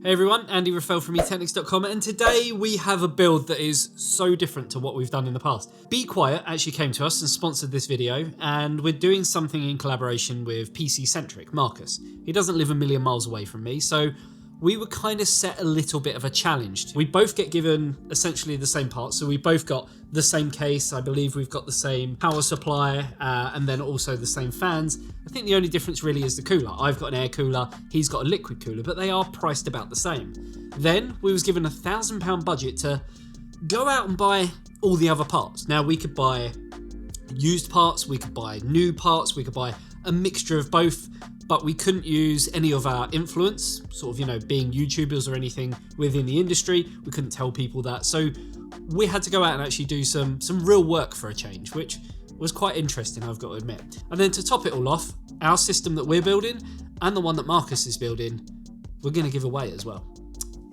Hey everyone, Andy Rafael from eTeknix.com, and today we have a build that is so different to what we've done in the past. Be Quiet actually came to us and sponsored this video, and we're doing something in collaboration with PC Centric, Marcus. He doesn't live a million miles away from me, so we were kind of set a little bit of a challenge. We both get given essentially the same parts, so we both got the same case. I believe we've got the same power supply and then also the same fans. I think the only difference really is the cooler. I've got an air cooler, he's got a liquid cooler, but they are priced about the same. Then we was given £1,000 budget to go out and buy all the other parts. Now we could buy used parts, we could buy new parts, we could buy a mixture of both, but we couldn't use any of our influence, sort of, you know, being YouTubers or anything within the industry. We couldn't tell people that. So we had to go out and actually do some real work for a change, which was quite interesting, I've got to admit. And then to top it all off, our system that we're building and the one that Marcus is building, we're going to give away as well.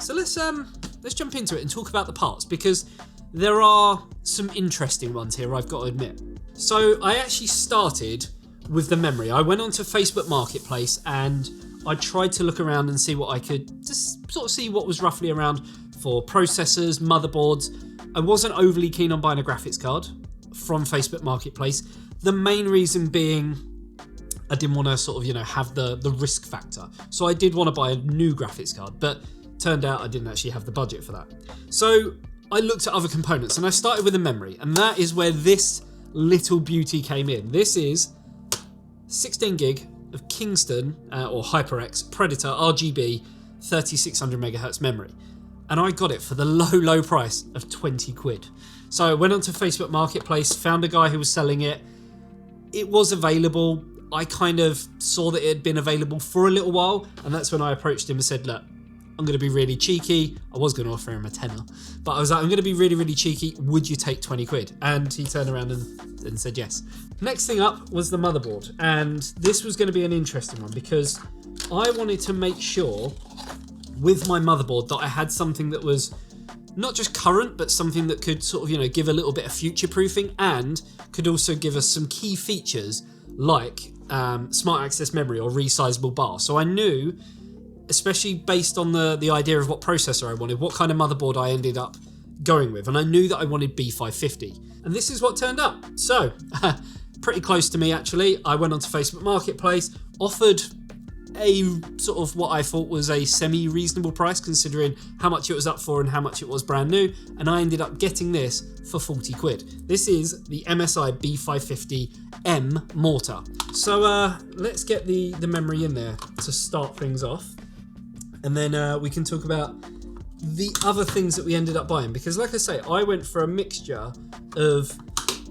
So let's jump into it and talk about the parts, because there are some interesting ones here, I've got to admit. So I actually started with the memory. I went onto Facebook Marketplace and I tried to look around and see what I could, just sort of see what was roughly around for processors, motherboards. I wasn't overly keen on buying a graphics card from Facebook Marketplace. The main reason being I didn't want to sort of, you know, have the risk factor. So I did want to buy a new graphics card, but turned out I didn't actually have the budget for that. So I looked at other components and I started with a memory, and that is where this little beauty came in. This is 16 gig of Kingston or HyperX Predator RGB 3600 megahertz memory, and I got it for the low price of 20 quid. So I went onto Facebook Marketplace, found a guy who was selling it. It was available. I kind of saw that it had been available for a little while, and that's when I approached him and said, look, I'm going to be really cheeky. I was going to offer him a tenner, but I was like, I'm going to be really cheeky. Would you take 20 quid? And he turned around and said yes. Next thing up was the motherboard. And this was going to be an interesting one because I wanted to make sure with my motherboard that I had something that was not just current, but something that could sort of, you know, give a little bit of future proofing and could also give us some key features like smart access memory or resizable bar. So I knew, especially based on the idea of what processor I wanted, what kind of motherboard I ended up going with. And I knew that I wanted B550. And this is what turned up. So, pretty close to me actually. I went onto Facebook Marketplace, offered a sort of what I thought was a semi-reasonable price considering how much it was up for and how much it was brand new. And I ended up getting this for 40 quid. This is the MSI B550M mortar. So let's get the memory in there to start things off. And then we can talk about the other things that we ended up buying. Because like I say, I went for a mixture of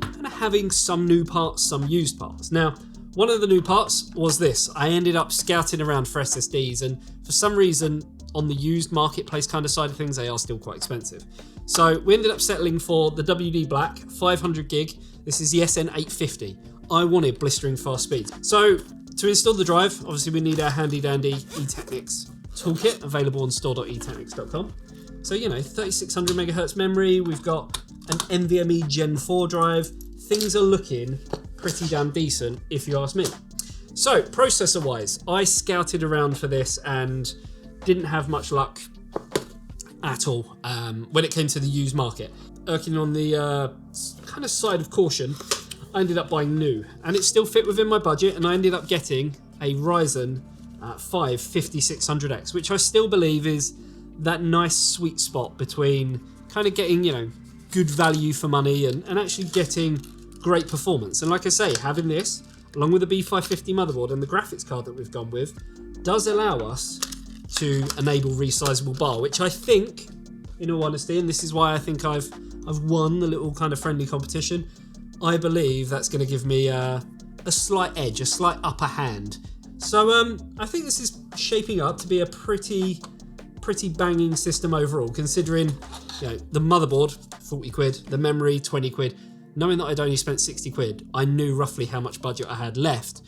kind of having some new parts, some used parts. Now, one of the new parts was this. I ended up scouting around for SSDs, and for some reason on the used marketplace kind of side of things, they are still quite expensive. So we ended up settling for the WD Black 500 gig. This is the SN850. I wanted blistering fast speeds. So to install the drive, obviously we need our handy dandy eTeknix toolkit, available on store.eteknix.com. So, you know, 3600 megahertz memory, we've got an NVMe Gen 4 drive. Things are looking pretty damn decent, if you ask me. So, processor wise, I scouted around for this and didn't have much luck at all when it came to the used market. Erking on the kind of side of caution, I ended up buying new, and it still fit within my budget, and I ended up getting a Ryzen 5 5600X, which I still believe is that nice sweet spot between kind of getting, you know, good value for money and actually getting great performance. And like I say, having this along with the B550 motherboard and the graphics card that we've gone with does allow us to enable resizable bar, which I think, in all honesty, and this is why I think I've won the little kind of friendly competition, I believe that's going to give me a slight edge, a slight upper hand. So I think this is shaping up to be a pretty banging system overall, considering, you know, the motherboard 40 quid, the memory 20 quid. Knowing that I'd only spent 60 quid, I knew roughly how much budget I had left,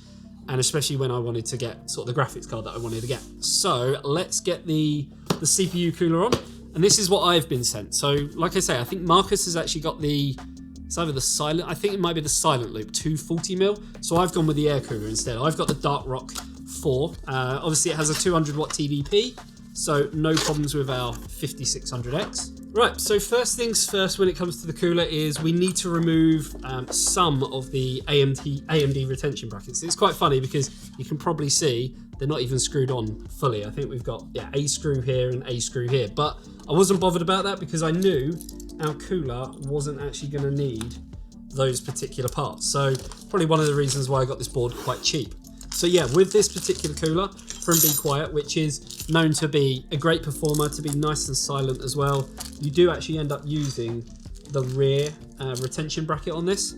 and especially when I wanted to get sort of the graphics card that I wanted to get. So let's get the CPU cooler on, and this is what I've been sent. So like I say, I think Marcus has actually got it's either the silent, I think it might be the silent loop, 240mm. So I've gone with the air cooler instead. I've got the Dark Rock 4. Obviously it has a 200 watt TDP, so no problems with our 5600X. Right, so first things first when it comes to the cooler is we need to remove some of the AMD retention brackets. It's quite funny because you can probably see they're not even screwed on fully. I think we've got a screw here and a screw here, but I wasn't bothered about that because I knew our cooler wasn't actually going to need those particular parts. So probably one of the reasons why I got this board quite cheap. So yeah, with this particular cooler from Be Quiet, which is known to be a great performer, to be nice and silent as well, you do actually end up using the rear retention bracket on this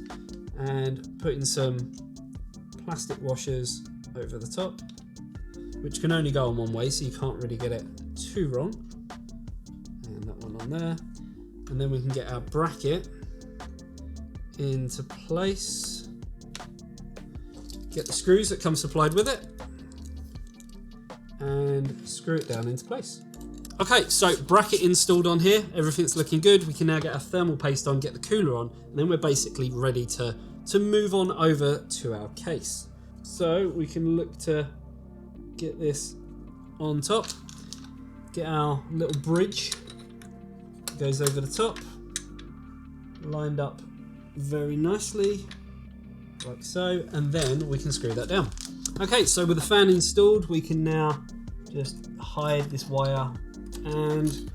and putting some plastic washers over the top, which can only go on one way, so you can't really get it too wrong. And that one on there. And then we can get our bracket into place. Get the screws that come supplied with it and screw it down into place. Okay, so bracket installed on here, everything's looking good. We can now get our thermal paste on, get the cooler on, and then we're basically ready to move on over to our case. So we can look to get this on top, get our little bridge, goes over the top, lined up very nicely, like so, and then we can screw that down. Okay, so with the fan installed, we can now just hide this wire and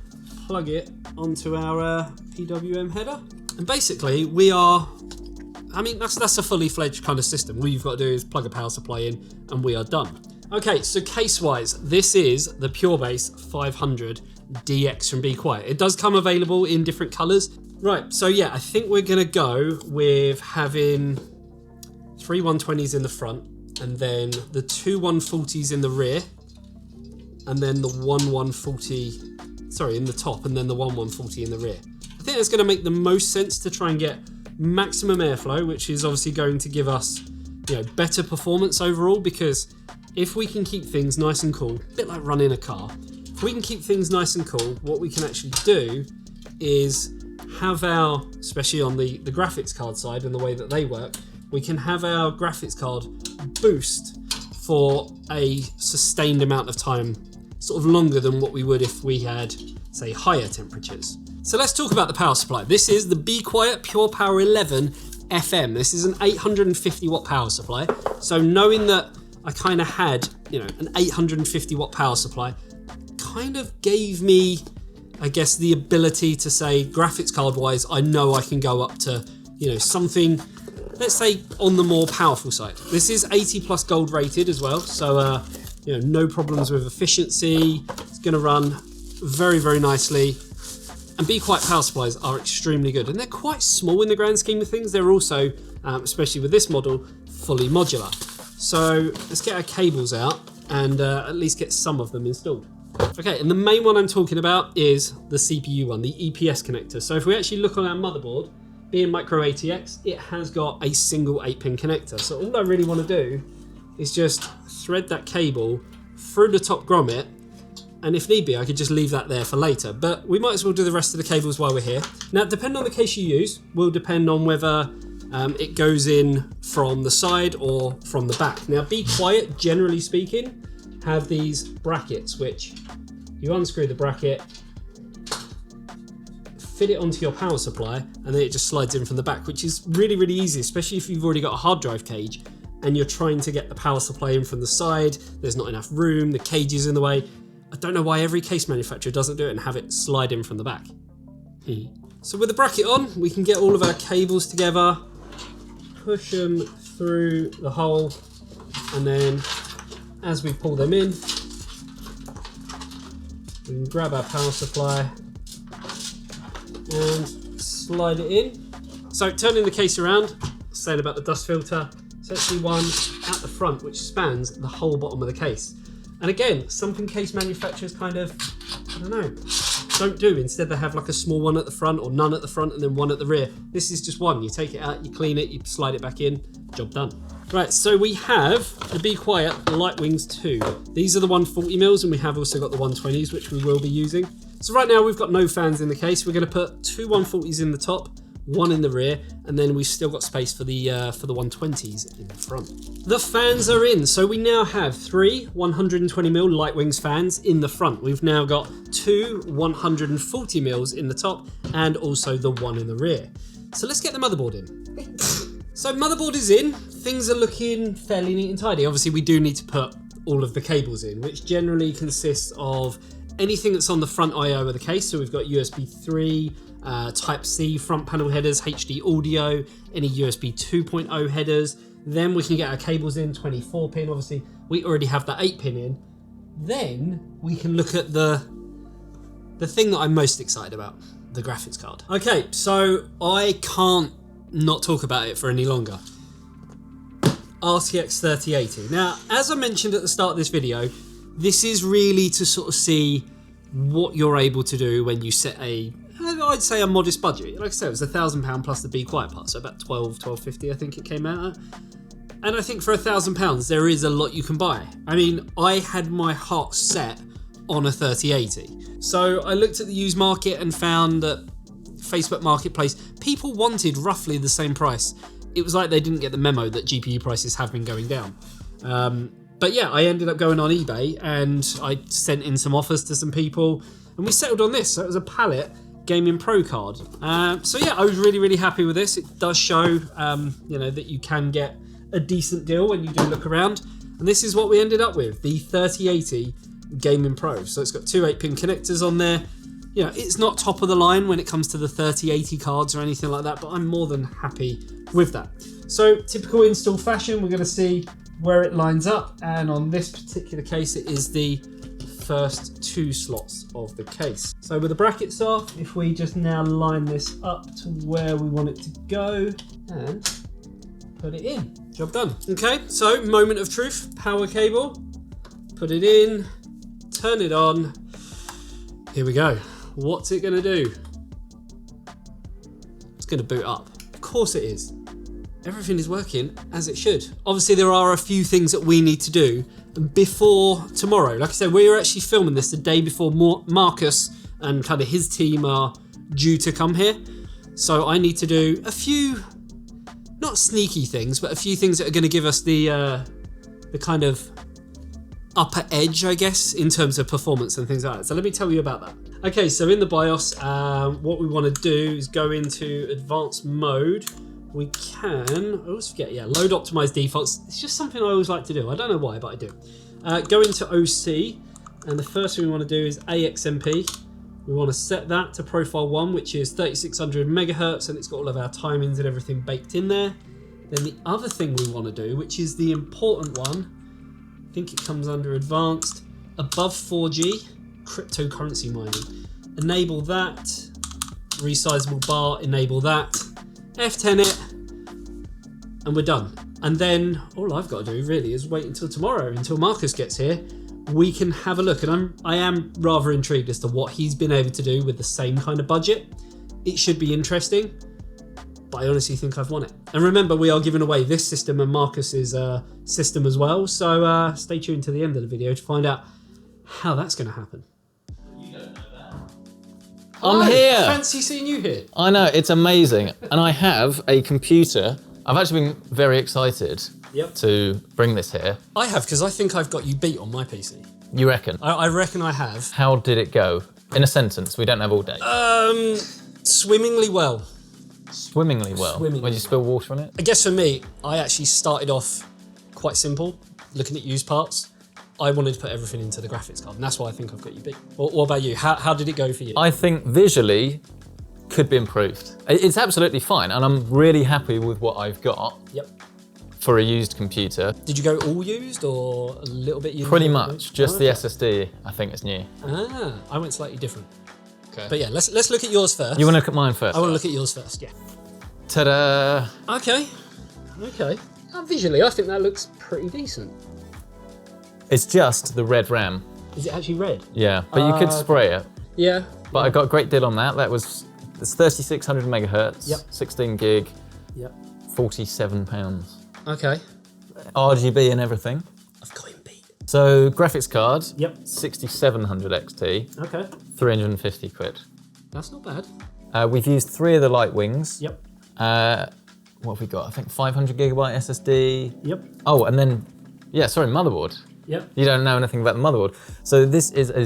plug it onto our PWM header. And basically we are, I mean, that's a fully fledged kind of system. All you've got to do is plug a power supply in and we are done. Okay, so case-wise, this is the PureBase 500 DX from Be Quiet. It does come available in different colors. Right, so yeah, I think we're gonna go with having 3 120s in the front, and then the 2 140s in the rear, and then the 1 140, sorry, in the top, and then the 1 140 in the rear. I think that's gonna make the most sense to try and get maximum airflow, which is obviously going to give us, you know, better performance overall, because if we can keep things nice and cool, a bit like running a car, if we can keep things nice and cool, what we can actually do is have our, especially on the graphics card side and the way that they work, we can have our graphics card boost for a sustained amount of time, sort of longer than what we would if we had, say, higher temperatures. So let's talk about the power supply. This is the Be Quiet Pure Power 11 FM. This is an 850 watt power supply. So knowing that I kind of had, you know, an 850 watt power supply kind of gave me, I guess, the ability to say, graphics card wise, I know I can go up to, you know, something, let's say, on the more powerful side. This is 80 plus gold rated as well, so you know, no problems with efficiency. It's going to run very, very nicely. And Be Quiet power supplies are extremely good, and they're quite small in the grand scheme of things. They're also, especially with this model, fully modular. So let's get our cables out and at least get some of them installed. Okay, and the main one I'm talking about is the CPU one, the EPS connector. So if we actually look on our motherboard, being micro ATX, it has got a single 8-pin connector. So all I really want to do is just thread that cable through the top grommet, and if need be, I could just leave that there for later. But we might as well do the rest of the cables while we're here. Now, depending on the case you use, will depend on whether it goes in from the side or from the back. Now, Be Quiet, generally speaking, have these brackets, which you unscrew the bracket, fit it onto your power supply, and then it just slides in from the back, which is really, really easy, especially if you've already got a hard drive cage and you're trying to get the power supply in from the side. There's not enough room, the cage is in the way. I don't know why every case manufacturer doesn't do it and have it slide in from the back. So with the bracket on, we can get all of our cables together, push them through the hole, and then as we pull them in, we can grab our power supply and slide it in. So turning the case around, saying about the dust filter, it's actually one at the front which spans the whole bottom of the case. And again, something case manufacturers kind of, I don't know, don't do. Instead they have like a small one at the front or none at the front and then one at the rear. This is just one. You take it out, you clean it, you slide it back in, job done. Right, so we have the Be Quiet Lightwings 2. These are the 140mm, and we have also got the 120s, which we will be using. So right now we've got no fans in the case. We're going to put 2 140s in the top, one in the rear, and then we've still got space for the 120s in the front. The fans are in, so we now have 3 120mm Lightwings fans in the front. We've now got 2 140mm in the top, and also the one in the rear. So let's get the motherboard in. So motherboard is in, things are looking fairly neat and tidy. Obviously we do need to put all of the cables in, which generally consists of anything that's on the front I/O of the case. So we've got USB 3, Type-C front panel headers, HD audio, any USB 2.0 headers. Then we can get our cables in, 24 pin, obviously. We already have that 8 pin in. Then we can look at the thing that I'm most excited about, the graphics card. Okay, so I can't not talk about it for any longer. RTX 3080. Now, as I mentioned at the start of this video, this is really to sort of see what you're able to do when you set I'd say a modest budget. Like I said, it was £1,000 plus the Be Quiet part, so about 1250 I think it came out at. And I think for £1,000 there is a lot you can buy. I mean, I had my heart set on a 3080. So I looked at the used market and found that Facebook Marketplace, people wanted roughly the same price. It was like they didn't get the memo that GPU prices have been going down. But yeah, I ended up going on eBay and I sent in some offers to some people and we settled on this. So it was a Palette Gaming Pro card. So yeah, I was really, really happy with this. It does show, you know, that you can get a decent deal when you do look around. And this is what we ended up with, the 3080 Gaming Pro. So it's got 2 8-pin connectors on there. You know, it's not top of the line when it comes to the 3080 cards or anything like that, but I'm more than happy with that. So typical install fashion, we're going to see where it lines up. And on this particular case, it is the first 2 slots of the case. So with the brackets off, if we just now line this up to where we want it to go and put it in, job done. Okay, so moment of truth, power cable, put it in, turn it on, here we go. What's it gonna do? It's gonna boot up. Of course it is. Everything is working as it should. Obviously there are a few things that we need to do before tomorrow. Like I said, we're actually filming this the day before Marcus and kind of his team are due to come here. So I need to do a few, not sneaky things, but a few things that are gonna give us the kind of upper edge, I guess, in terms of performance and things like that. So let me tell you about that. Okay, so in the BIOS, what we want to do is go into advanced mode. We can, I always forget, yeah, load optimized defaults. It's just something I always like to do. I don't know why, but I do. Go into OC, and the first thing we want to do is AXMP. We want to set that to profile 1, which is 3600 megahertz, and it's got all of our timings and everything baked in there. Then the other thing we want to do, which is the important one, I think it comes under advanced, above 4G, cryptocurrency mining. Enable that, resizable bar, enable that, F10 it, and we're done. And then all I've got to do really is wait until tomorrow, until Marcus gets here. We can have a look, and I am rather intrigued as to what he's been able to do with the same kind of budget. It should be interesting, but I honestly think I've won it. And remember, we are giving away this system and Marcus's system as well, so stay tuned to the end of the video to find out how that's going to happen. You don't know that. I'm here. Fancy seeing you here. I know, it's amazing. And I have a computer. I've actually been very excited to bring this here. I have, because I think I've got you beat on my PC. You reckon? I reckon I have. How did it go? In a sentence, we don't have all day. Swimmingly well. Swimmingly well. When you spill water on it? I guess for me, I actually started off quite simple, looking at used parts. I wanted to put everything into the graphics card, and that's why I think I've got you beat. What about you? How did it go for you? I think visually could be improved. It's absolutely fine, and I'm really happy with what I've got. Yep. For a used computer. Did you go all used or a little bit used? Pretty much, just the SSD I think is new. Ah, I went slightly different. Okay. But yeah, let's look at yours first. You want to look at mine first? I want to look at yours first, yeah. Ta-da! Okay. Visually, I think that looks pretty decent. It's just the red RAM. Is it actually red? Yeah, but you could spray it. Yeah. But I got a great deal on that. It's 3600 megahertz, yep. 16 gig, yep. £47. Okay. RGB and everything. I've got him beat. So graphics card, yep. 6700 XT. Okay. 350 quid. That's not bad. We've used 3 of the light wings. Yep. What have we got? I think 500 gigabyte SSD. Yep. Oh, and then, yeah, sorry, motherboard. Yep. You don't know anything about the motherboard. So this is a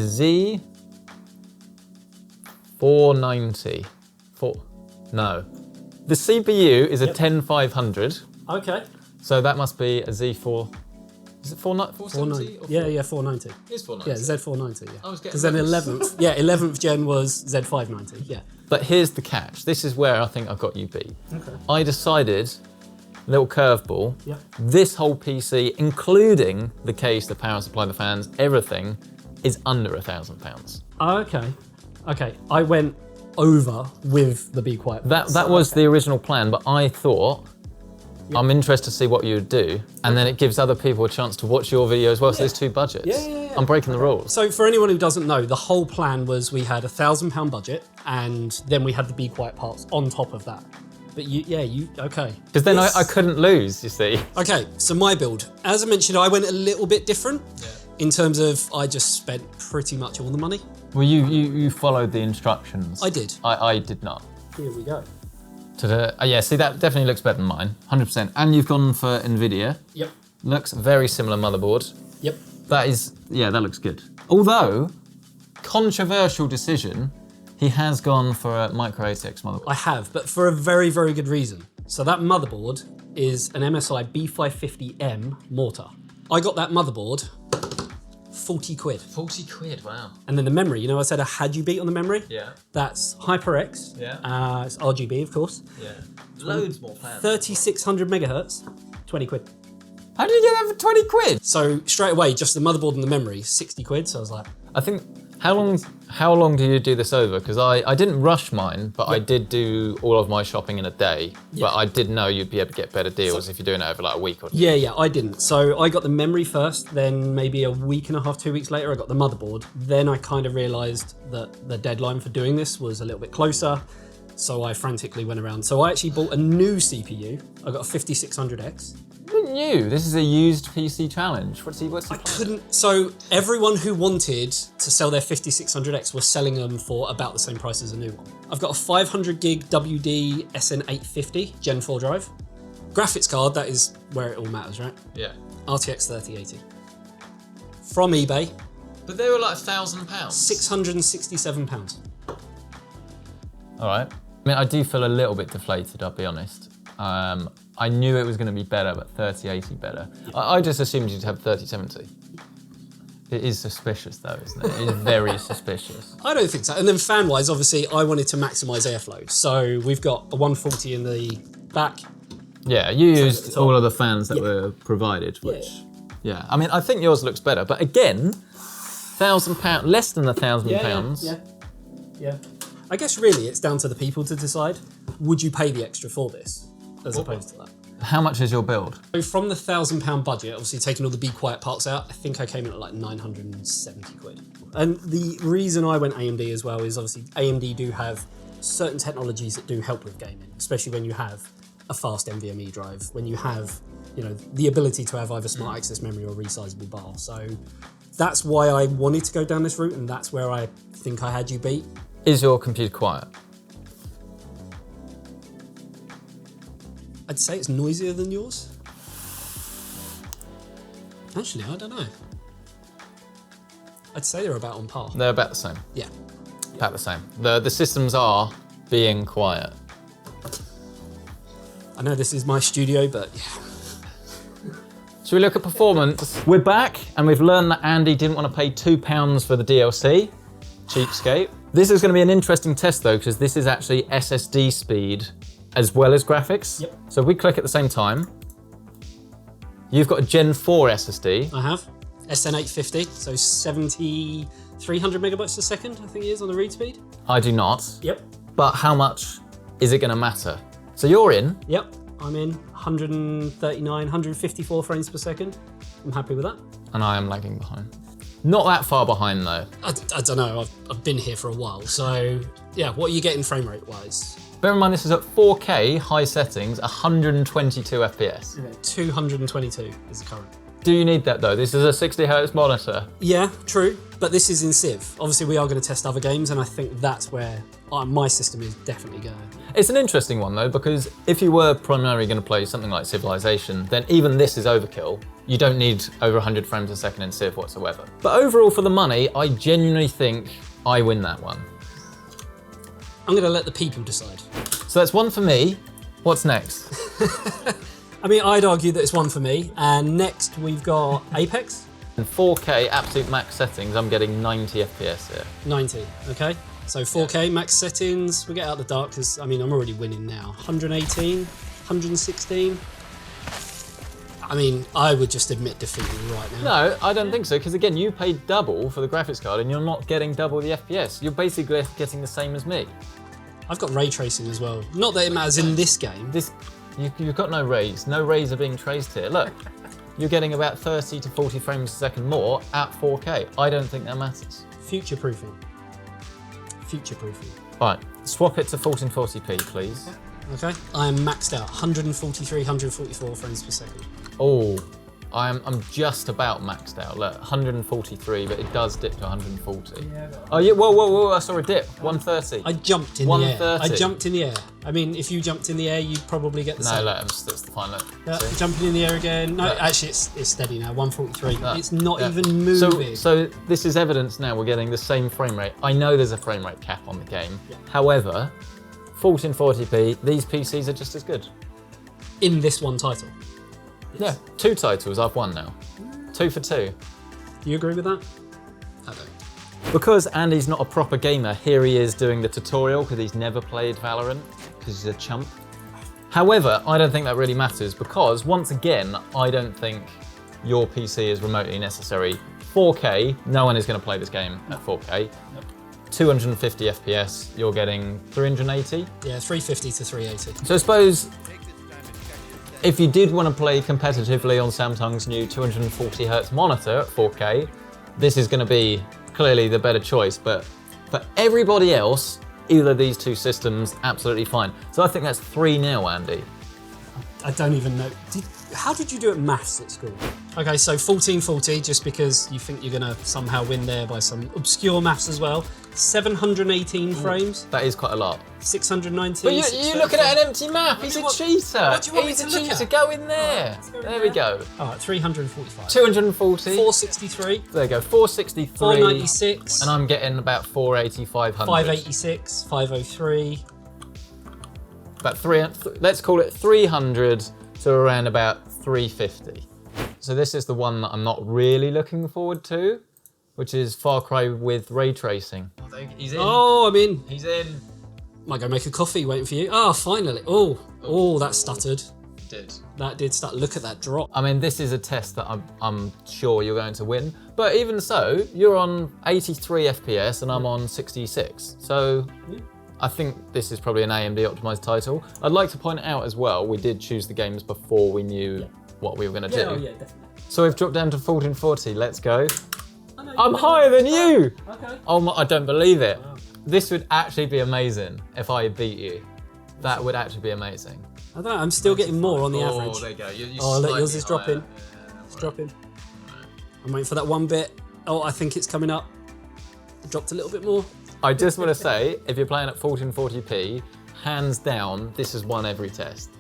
Z490. No. The CPU is a 10500. Okay. So that must be a Z4. Is it 490? Yeah, 490. It's 490. Yeah, Z490, yeah. I was getting because then 11th gen was Z590, yeah. But here's the catch. This is where I think I got you beat. Okay. I decided, little curveball, Yep. this whole PC, including the case, the power supply, the fans, everything, is under £1,000. Okay. I went over with the Be Quiet. That was the original plan, but I thought, I'm interested to see what you would do, and then it gives other people a chance to watch your video as well, so there's 2 budgets. Yeah. I'm breaking the rules. So for anyone who doesn't know, the whole plan was we had £1,000 budget, and then we had the Be Quiet parts on top of that. But okay. Because then I couldn't lose, you see. Okay, so my build. As I mentioned, I went a little bit different in terms of I just spent pretty much all the money. Well, you followed the instructions. I did. I did not. Here we go. Yeah, see, that definitely looks better than mine, 100%. And you've gone for NVIDIA. Yep. Looks very similar motherboard. Yep. That looks good. Although, controversial decision, he has gone for a micro eTeknix motherboard. I have, but for a very, very good reason. So that motherboard is an MSI B550M mortar. I got that motherboard 40 quid. 40 quid, wow. And then the memory, I said I had you beat on the memory? Yeah. That's HyperX. Yeah. It's RGB, of course. Yeah. Loads more fans. 3600 megahertz, 20 quid. How did you get that for 20 quid? So straight away, just the motherboard and the memory, 60 quid. So I was like, I think, how long do you do this over? Because I didn't rush mine, but I did do all of my shopping in a day. But I did know you'd be able to get better deals if you're doing it over like a week or 2. Yeah, I didn't. So I got the memory first, then maybe a week and a half, 2 weeks later, I got the motherboard. Then I kind of realized that the deadline for doing this was a little bit closer. So I frantically went around. So I actually bought a new CPU. I got a 5600X. New? This is a used PC challenge. What's he I couldn't. So everyone who wanted to sell their 5600X was selling them for about the same price as a new one. I've got a 500 gig WD SN850 Gen 4 drive. Graphics card, that is where it all matters, right? Yeah. RTX 3080. From eBay. But they were like £1,000. £667. All right. I mean, I do feel a little bit deflated, I'll be honest. I knew it was going to be better, but 3080 better. I just assumed you'd have 3070. It is suspicious though, isn't it? It is very suspicious. I don't think so. And then fan-wise, obviously, I wanted to maximise airflow. So we've got a 140 in the back. Yeah, you used all of the fans that were provided, which, yeah. I mean, I think yours looks better, but again, £1,000, less than £1,000. Yeah. I guess really it's down to the people to decide. Would you pay the extra for this? As opposed to that. How much is your build? So from the £1,000 budget, obviously taking all the Be Quiet parts out, I think I came in at like 970 quid. And the reason I went AMD as well is obviously AMD do have certain technologies that do help with gaming, especially when you have a fast NVMe drive, when you have, the ability to have either smart access memory or resizable bar. So that's why I wanted to go down this route, and that's where I think I had you beat. Is your computer quiet? I'd say it's noisier than yours. Actually, I don't know. I'd say they're about on par. They're about the same. Yeah. About the same. The systems are being quiet. I know this is my studio, but yeah. Should we look at performance? We're back, and we've learned that Andy didn't want to pay £2 for the DLC. Cheapskate. This is going to be an interesting test though, because this is actually SSD speed as well as graphics. Yep. So if we click at the same time, you've got a Gen 4 SSD. I have. SN850, so 7,300 megabytes a second, I think it is on the read speed. I do not. Yep. But how much is it going to matter? So you're in. Yep, I'm in 139, 154 frames per second. I'm happy with that. And I am lagging behind. Not that far behind though. I don't know, I've been here for a while. So yeah, what are you getting frame rate wise? Bear in mind this is at 4K, high settings, 122 FPS. Yeah, 222 is the current. Do you need that though? This is a 60 Hz monitor. Yeah, true. But this is in Civ. Obviously, we are going to test other games, and I think that's where my system is definitely going. It's an interesting one though, because if you were primarily going to play something like Civilization, then even this is overkill. You don't need over 100 frames a second in Civ whatsoever. But overall, for the money, I genuinely think I win that one. I'm going to let the people decide. So that's one for me. What's next? I mean, I'd argue that it's one for me. And next, we've got Apex. In 4K absolute max settings, I'm getting 90 FPS here. 90, okay. So 4K max settings, we get out the dark because, I mean, I'm already winning now. 118, 116. I mean, I would just admit defeat right now. No, I don't think so, because again, you paid double for the graphics card and you're not getting double the FPS. You're basically getting the same as me. I've got ray tracing as well. Not that it matters in this game. You've got no rays. No rays are being traced here. Look, you're getting about 30 to 40 frames a second more at 4K. I don't think that matters. Future-proofing. Future-proofing. Right, swap it to 1440p, please. Okay, I am maxed out. 143, 144 frames per second. Oh, I'm just about maxed out. Look, 143, but it does dip to 140. Yeah, oh yeah, whoa, I saw a dip. 130. I jumped in the air. I jumped in the air. I mean, if you jumped in the air, you'd probably get the same. No, look, that's fine. Look. Yeah, jumping in the air again. No, actually, it's steady now. 143. It's not even moving. So this is evidence now we're getting the same frame rate. I know there's a frame rate cap on the game. Yeah. However, 1440p, these PCs are just as good. In this one title. Yeah, 2 titles I've won now. 2 for 2. Do you agree with that? I don't. Because Andy's not a proper gamer, here he is doing the tutorial because he's never played Valorant, because he's a chump. However, I don't think that really matters because, once again, I don't think your PC is remotely necessary. 4K, no one is going to play this game at 4K. 250 FPS, you're getting 380? Yeah, 350 to 380. So I suppose if you did want to play competitively on Samsung's new 240Hz monitor at 4K, this is going to be clearly the better choice, but for everybody else, either of these two systems, absolutely fine. So I think that's 3-0, Andy. I don't even know. How did you do at maths at school? Okay, so 1440, just because you think you're going to somehow win there by some obscure maths as well. 718 frames. That is quite a lot. 619. But you're looking at an empty map. He's a cheater. What do you want He's me a to look cheater. at? Go in there. There we go. All right, 345. 240. 463. There you go. 463. 496. And I'm getting about 480, 500. 586. 503. About 300. Let's call it 300 to around about 350. So this is the one that I'm not really looking forward to, which is Far Cry with ray tracing. He's in. Oh, I'm in. He's in. Might go make a coffee waiting for you. Oh, finally. Oh, that stuttered. That did start. Look at that drop. I mean, this is a test that I'm sure you're going to win. But even so, you're on 83 FPS and I'm on 66. So I think this is probably an AMD optimized title. I'd like to point out as well, we did choose the games before we knew what we were going to do. Oh, yeah, definitely. So we've dropped down to 1440. Let's go. I'm higher than you! Okay. Oh my, I don't believe it. Wow. This would actually be amazing if I beat you. That would actually be amazing. I don't know, I'm still getting more on the average. Oh, there you go. Look, yours is dropping. It's dropping. I'm waiting for that one bit. Oh, I think it's coming up. It dropped a little bit more. I just want to say, if you're playing at 1440p, hands down, this has won every test.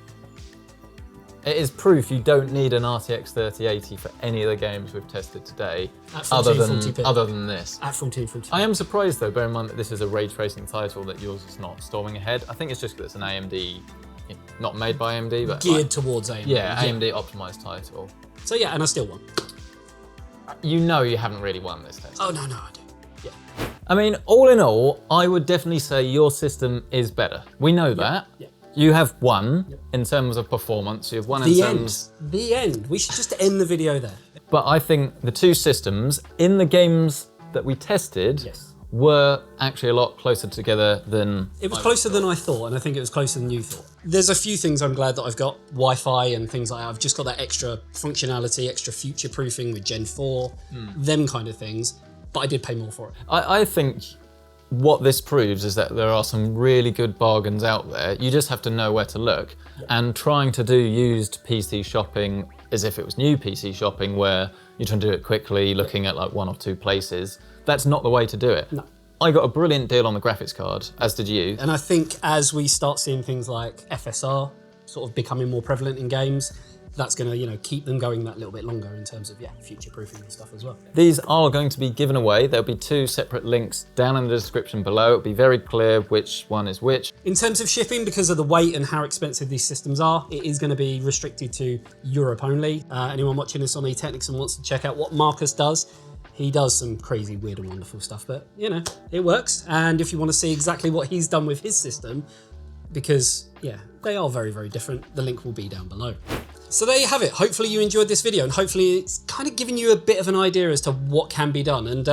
It is proof you don't need an RTX 3080 for any of the games we've tested today, other than this. At 1440p. I am surprised though, bear in mind that this is a ray tracing title, that yours is not storming ahead. I think it's just because it's an AMD, not made by AMD, but geared towards AMD. Yeah, AMD optimized title. So yeah, and I still won. You know you haven't really won this test. Oh no, I do. Yeah. I mean, all in all, I would definitely say your system is better. We know that. Yeah. You have won in terms of performance. You have won in terms. The end. We should just end the video there. But I think the two systems in the games that we tested were actually a lot closer together than. It was closer than I thought, and I think it was closer than you thought. There's a few things I'm glad that I've got. Wi-Fi and things like that. I've just got that extra functionality, extra future-proofing with Gen 4, them kind of things. But I did pay more for it. I think what this proves is that there are some really good bargains out there. You just have to know where to look. And trying to do used PC shopping as if it was new PC shopping where you're trying to do it quickly, looking at like 1 or 2 places. That's not the way to do it. No. I got a brilliant deal on the graphics card, as did you. And I think as we start seeing things like FSR sort of becoming more prevalent in games, that's going to, you know, keep them going that little bit longer in terms of, future-proofing and stuff as well. These are going to be given away. There'll be 2 separate links down in the description below. It'll be very clear which one is which. In terms of shipping, because of the weight and how expensive these systems are, it is going to be restricted to Europe only. Anyone watching this on eTeknix and wants to check out what Marcus does, he does some crazy, weird and wonderful stuff, but you know, it works. And if you want to see exactly what he's done with his system, because they are very, very different, the link will be down below. So there you have it. Hopefully you enjoyed this video and hopefully it's kind of given you a bit of an idea as to what can be done. And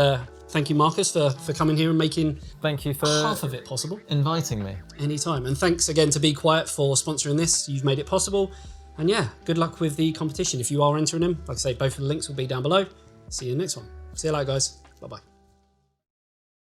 thank you, Marcus, for coming here and making Thank you for half of it possible. Inviting me. Anytime. And thanks again to Be Quiet for sponsoring this. You've made it possible. And yeah, good luck with the competition. If you are entering them, like I say, both of the links will be down below. See you in the next one. See you later, guys. Bye-bye.